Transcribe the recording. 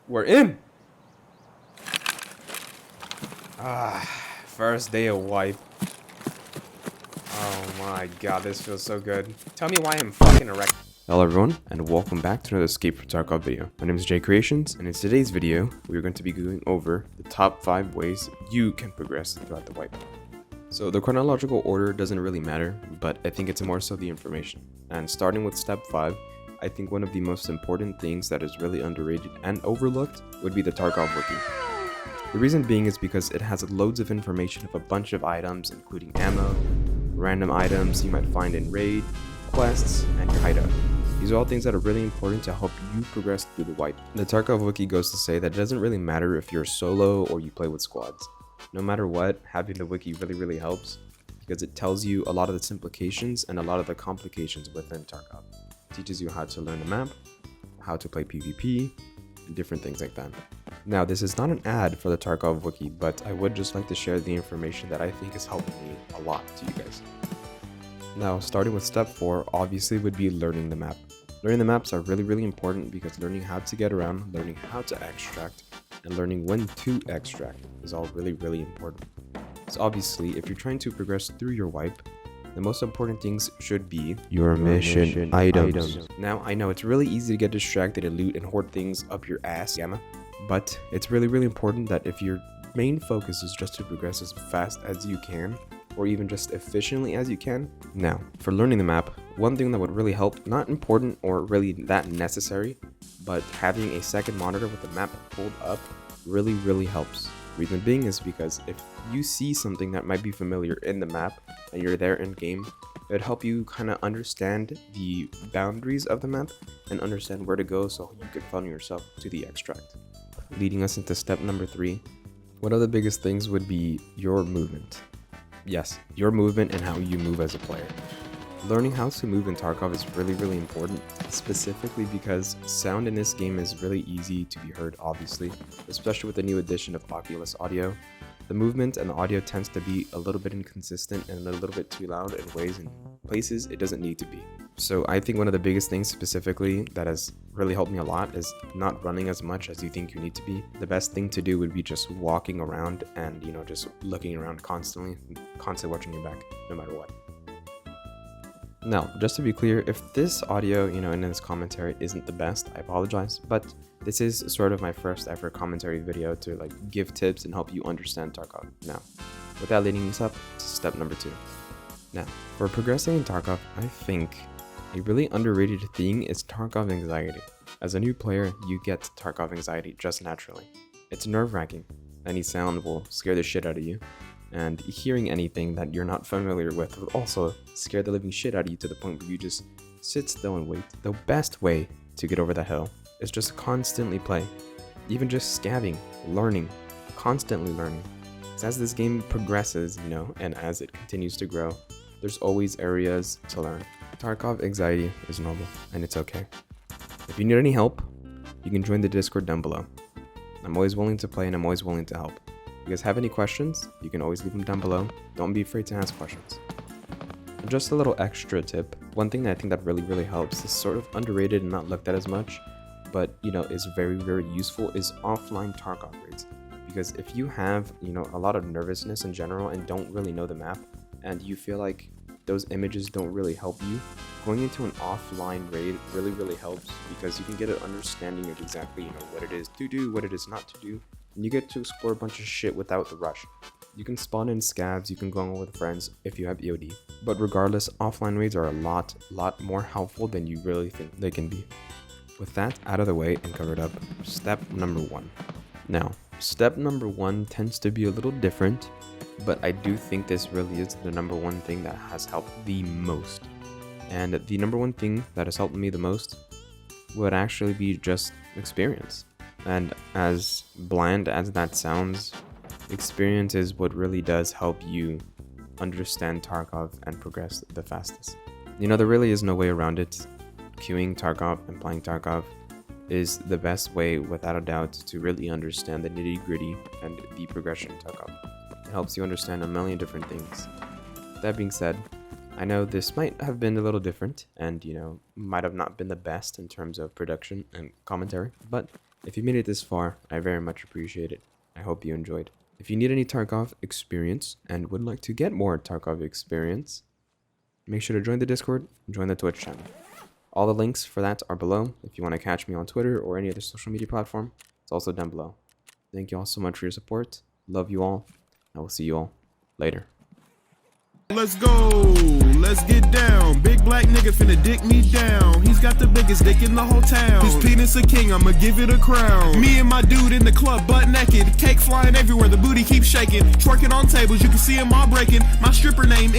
We're in! First day of wipe. Oh my god, this feels so good. Tell me why I'm fucking erect. Hello everyone, and welcome back to another Escape from Tarkov video. My name is Jay Creations, and in today's video, we're going to be going over the top 5 ways you can progress throughout the wipe. So the chronological order doesn't really matter, but I think it's more so the information. And starting with step 5, I think one of the most important things that is really underrated and overlooked would be the Tarkov wiki. The reason being is because it has loads of information of a bunch of items, including ammo, random items you might find in raid, quests, and your hideout. These are all things that are really important to help you progress through the wipe. The Tarkov wiki goes to say that it doesn't really matter if you're solo or you play with squads. No matter what, having the wiki really helps because it tells you a lot of its implications and a lot of the complications within Tarkov. It teaches you how to learn the map, how to play PvP, and different things like that. Now, this is not an ad for the Tarkov wiki, but I would just like to share the information that I think is helping me a lot to you guys. Now, starting with step 4, obviously would be learning the map. Learning the maps are really important because learning how to get around, learning how to extract, and learning when to extract is all really important. So obviously, if you're trying to progress through your wipe, the most important things should be your mission items. Now, I know it's really easy to get distracted and loot and hoard things up your ass, but it's really important that if your main focus is just to progress as fast as you can, or even just efficiently as you can. Now, for learning the map, one thing that would really help, not important or really that necessary, but having a second monitor with the map pulled up really helps. Reason being is because if you see something that might be familiar in the map and you're there in game, it would help you kind of understand the boundaries of the map and understand where to go so you can funnel yourself to the extract. Leading us into step number 3, one of the biggest things would be your movement. Yes, your movement and how you move as a player. Learning how to move in Tarkov is really important, specifically because sound in this game is really easy to be heard, obviously, especially with the new addition of Oculus audio. The movement and the audio tends to be a little bit inconsistent and a little bit too loud in ways and places it doesn't need to be. So I think one of the biggest things specifically that has really helped me a lot is not running as much as you think you need to be. The best thing to do would be just walking around and, just looking around constantly watching your back, no matter what. Now, just to be clear, if this audio, in this commentary isn't the best, I apologize, but this is sort of my first ever commentary video to give tips and help you understand Tarkov. Now, without leading us up to step number 2. Now, for progressing in Tarkov, I think a really underrated thing is Tarkov anxiety. As a new player, you get Tarkov anxiety just naturally. It's nerve-wracking. Any sound will scare the shit out of you, and hearing anything that you're not familiar with will also scare the living shit out of you to the point where you just sit still and wait. The best way to get over that hill is just constantly play. Even just scavving, learning, constantly learning. Because as this game progresses, and as it continues to grow, there's always areas to learn. Tarkov anxiety is normal, and it's okay. If you need any help, you can join the Discord down below. I'm always willing to play and I'm always willing to help. If you guys have any questions, you can always leave them down below. Don't be afraid to ask questions. And just a little extra tip, one thing that I think that really helps is sort of underrated and not looked at as much, but is very useful is offline Tarkov raids. Because if you have, a lot of nervousness in general and don't really know the map, and you feel like those images don't really help you, going into an offline raid really helps because you can get an understanding of exactly, what it is to do, what it is not to do, and you get to explore a bunch of shit without the rush. You can spawn in scavs, you can go on with friends if you have EOD. But regardless, offline raids are a lot more helpful than you really think they can be. With that out of the way and covered up, step number 1. Now, step number 1 tends to be a little different, but I do think this really is the number 1 thing that has helped the most. And the number 1 thing that has helped me the most would actually be just experience. And as bland as that sounds, experience is what really does help you understand Tarkov and progress the fastest. There really is no way around it. Queuing Tarkov and playing Tarkov is the best way, without a doubt, to really understand the nitty-gritty and the progression of Tarkov. It helps you understand a million different things. That being said, I know this might have been a little different and, might have not been the best in terms of production and commentary, but If you made it this far, I very much appreciate it. I hope you enjoyed. If you need any Tarkov experience and would like to get more Tarkov experience, make sure to join the Discord and join the Twitch channel. All the links for that are below. If you want to catch me on Twitter or any other social media platform, it's also down below. Thank you all so much for your support. Love you all. I will see you all later. Let's go, let's get down. Big black nigga finna dick me down. He's got the biggest dick in the whole town. His penis a king, I'ma give it a crown. Me and my dude in the club, butt naked. Cake flying everywhere, the booty keeps shaking. Twerking on tables, you can see him all breaking. My stripper name is